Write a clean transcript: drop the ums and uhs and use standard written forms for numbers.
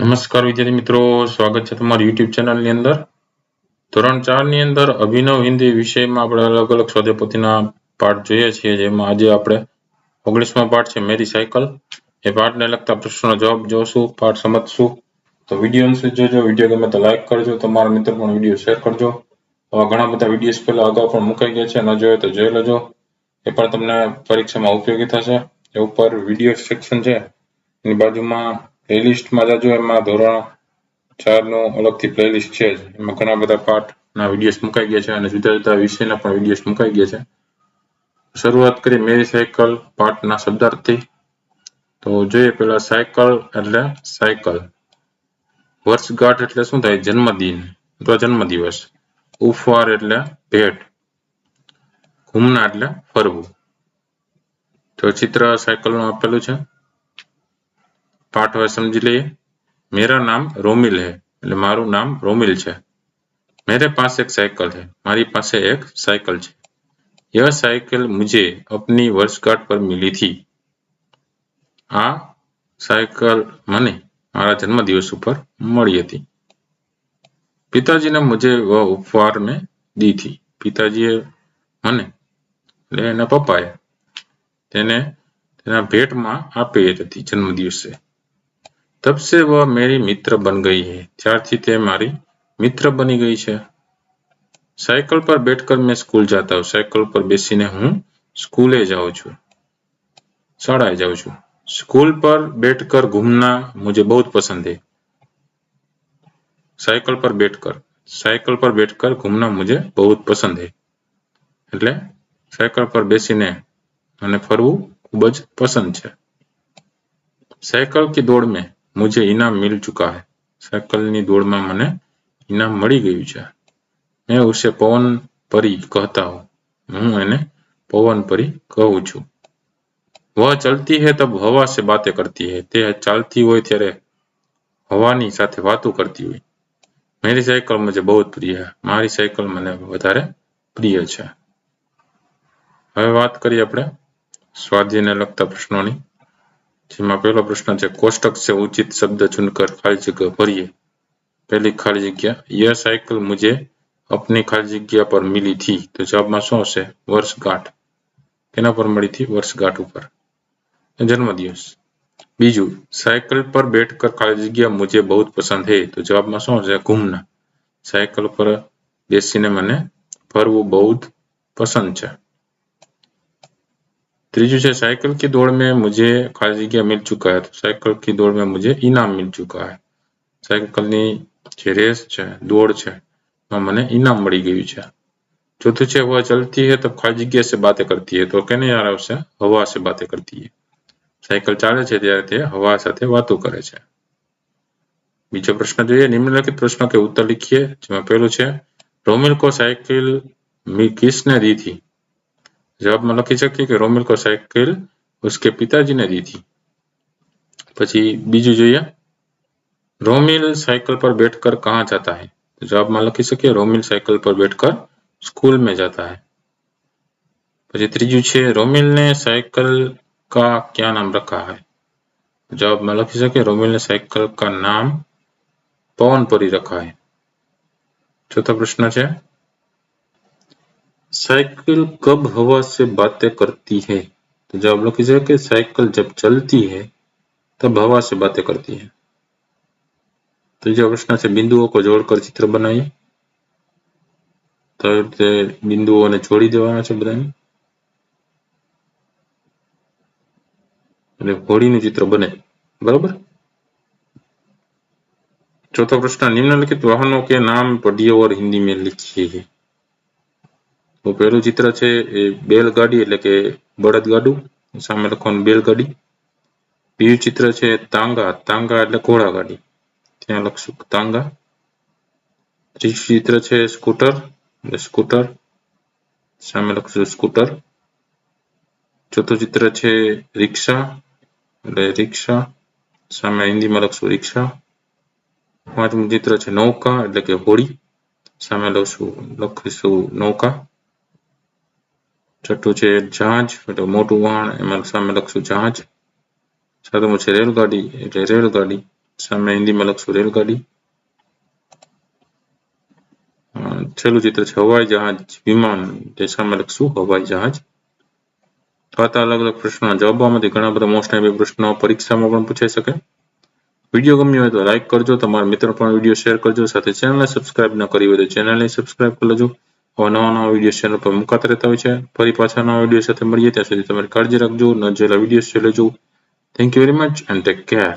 નમસ્કાર વિદ્યાર્થી મિત્રો, સ્વાગત છે તમારી યુટ્યુબ ચેનલની અંદર. ધોરણ 4 ની અંદર અભિનવ હિન્દી વિષયમાં આપણે અલગ અલગ સ્વાધ્યાયપોથીના પાઠ જોઈએ છીએ, જેમાં આજે આપણે 19મો પાઠ છે મેરી સાયકલ. એ પાઠને લગતા પ્રશ્નોનો જવાબ જોશું, પાઠ સમજશું. તો વિડીયો અંત સુધી જોજો. વિડીયો ગમે તો લાઈક કરજો, તમારા મિત્રો પણ વિડીયો શેર કરજો. આવા ઘણા બધા વિડીયોઝ પહેલા અગાઉ પણ મુકાઈ ગયા છે, ન જોયો તો જોઈ લેજો. એ પણ તમને પરીક્ષામાં ઉપયોગી થશે. એ ઉપર વિડીયો સેક્શન છે, એની બાજુમાં પ્લેલિસ્ટમાં જજો. એમાં ધોરણ 4 નું અલગથી પ્લેલિસ્ટ છે, એમાં ઘણા બધા પાઠના વિડીયોઝ મુકાઈ ગયા છે અને જુદા જુદા વિષયના પણ વિડીયોઝ મુકાઈ ગયા છે. શરૂઆત કરી મેરી સાયકલ પાઠના શબ્દાર્થથી. તો જોઈએ પહેલા સાયકલ એટલે સાયકલ. વર્ષગાંઠ એટલે શું થાય? જન્મદિન અથવા જન્મદિવસ. ઉપહાર એટલે ભેટ. ઘૂમના એટલે ફરવું. તો ચિત્ર સાયકલનું આપેલું છે. પાઠ હવે સમજી લઈએ. मेरा नाम रोमिल है એટલે મારું નામ રોમિલ છે. मेरे पास एक साइकिल है મારી પાસે એક સાયકલ છે. यह साइकिल मुझे अपनी वर्षगांठ पर मिली थी. આ સાયકલ મને મારા જન્મદિવસ ઉપર મળી હતી. पिताजी ने मुझे वह उपहार में दी थी. પિતાજીએ મને એટલે એના પપ્પાએ તેને તેના ભેટમાં આપી હતી જન્મદિવસે. तब से वह मेरी मित्र बन गई है. ત્યારથી તે મારી મિત્ર બની ગઈ છે. साइकिल पर बैठकर मैं स्कूल जाता हूँ. साइकिल पर બેસીને હું સ્કૂલે જાઉં છું, શાળાએ જાઉં છું. स्कूल पर बैठकर घूमना मुझे बहुत पसंद है. साइकिल पर बैठकर घूमना मुझे बहुत पसंद है એટલે સાયકલ પર બેસીને મને ફરવું ખૂબ જ પસંદ છે. साइकिल की दौड़ में मुझे इनाम मिल चुका है. साइकिलની દોડમાં મને ઇનામ મળી ગયું છે. मैं उसे पवन परी कहता हूँ. હું એને પવન પરી કહું છું. वह चलती है तब हवा से बातें करती है. તે ચાલતી હોય ત્યારે હવાની સાથે વાતો કરતી હોય. मेरी साइकिल मुझे बहुत प्रिय है. મારી સાયકલ મને વધારે પ્રિય છે. હવે વાત કરીએ આપણે સ્વાધ્યાયને લગતા પ્રશ્નોની, જેમાં પહેલો પ્રશ્ન છે કોષ્ટક से उचित शब्द चुनकर खाली जगह भरिए. पहली खाली जगह यह साइकिल मुझे अपनी खाली जगह पर मिली थी. तो जवाबમાં શું હશે? વર્ષગાંઠ. કેના પર મળી હતી? વર્ષગાંઠ ઉપર, જન્મદિવસ. બીજું साइकिल पर बैठकर खाली जगह मुझे बहुत पसंद है. तो જવાબમાં શું હશે? ઘૂમના. સાયકલ પર બેસીને મને ફરવું બહુ પસંદ છે. ત્રીજું છે साइकिल की दौड़ में मुझे खाली जगह मिल चुका है. तो साइकिल की दौड़ में मुझे इनाम मिल चुका है. સાયકલની જે રેસ છે, દોડ છે, એમાં મને ઇનામ મળી ગયું છે. ચોથું છે वह चलती है तब खाली जगह से बातें करती है. તો કેને યાર આવશે? હવા से बातें करती है. સાયકલ ચાલે છે ત્યારે તે હવા સાથે વાતો કરે છે. બીજો પ્રશ્ન જોઈએ. નિમ્નલિખિત પ્રશ્નો के उत्तर लिखिए. જેમાં પહેલું છે रोमिल को साइकिल किसने दी थी. જવાબમાં લખી શકીએ કે રોમિલ को साइकिल उसके पिताजी ने दी थी. પછી બીજું જોઈએ रोमिल साइकिल पर बैठकर कहाँ जाता है. तो जवाबમાં લખી શકીએ रोमिल साइकिल पर बैठकर स्कूल में जाता है. પછી ત્રીજું છે रोमिल ने साइकिल का क्या नाम रखा है. जवाबમાં લખી શકીએ रोमिल ने साइकिल का नाम पवन परी रखा है. चौथा प्रश्न છે साइकिल कब हवा से बातें करती है. तो जवाब लखी सकીએ साइकिल जब चलती है तब हवा से बातें करती है. ત્રીજો પ્રશ્ન છે બિંદુઓ को जोड़कर चित्र बनाइए. તો તે બિંદુઓને જોડી દેવાના છે બધાને, એટલે હોડીનું ચિત્ર બને. બરાબર. चौथा प्रश्न निम्नलिखित वाहनों के नाम पढ़िए और हिंदी में लिखिए. તો પહેલું ચિત્ર છે એ બેલગાડી એટલે કે બળદગાડું, સામે લખવાનું બેલગાડી. બીજું ચિત્ર છે તાંગા. તાંગા એટલે ઘોડાગાડી, ત્યાં લખશું તાંગા. ત્રીજું ચિત્ર છે સ્કૂટર એટલે સ્કૂટર, સામે લખશું સ્કૂટર. ચોથું ચિત્ર છે રિક્ષા એટલે રિક્ષા, સામે હિન્દીમાં લખશું રિક્ષા. પાંચમું ચિત્ર છે નૌકા એટલે કે હોડી, સામે લખીશું નૌકા. છઠ્ઠું છે જહાજ એટલે મોટું વહાણ, એમાં સામે લખશું જહાજ. સાતમું છે રેલગાડી એટલે રેલગાડી, સામે હિન્દીમાં લખશું રેલગાડી. છેલ્લું ચિત્ર છે હવાઈ જહાજ વિમાન, તે સામે લખશું હવાઈ જહાજ. તો આ અલગ અલગ પ્રશ્નોના જવાબોમાંથી ઘણા બધા મોસ્ટ આઈએમપી પ્રશ્નો પરીક્ષામાં પણ પૂછાઈ શકે. વિડીયો ગમ્યો હોય તો લાઈક કરજો, તમારા મિત્રો પણ વિડીયો શેર કરજો, સાથે ચેનલને સબસ્ક્રાઇબ ન કરી હોય તો ચેનલને સબસ્ક્રાઇબ કરી લેજો. નવા વિડીયો ચેનલ પર મુકાતા રહેતા હોય છે. ફરી પાછા નવા વિડીયો સાથે મળીએ, ત્યાં સુધી તમારી કાળજી રાખજો. ન જોયેલા વિડીયો જોઈ લેજો. Thank you very much and take care.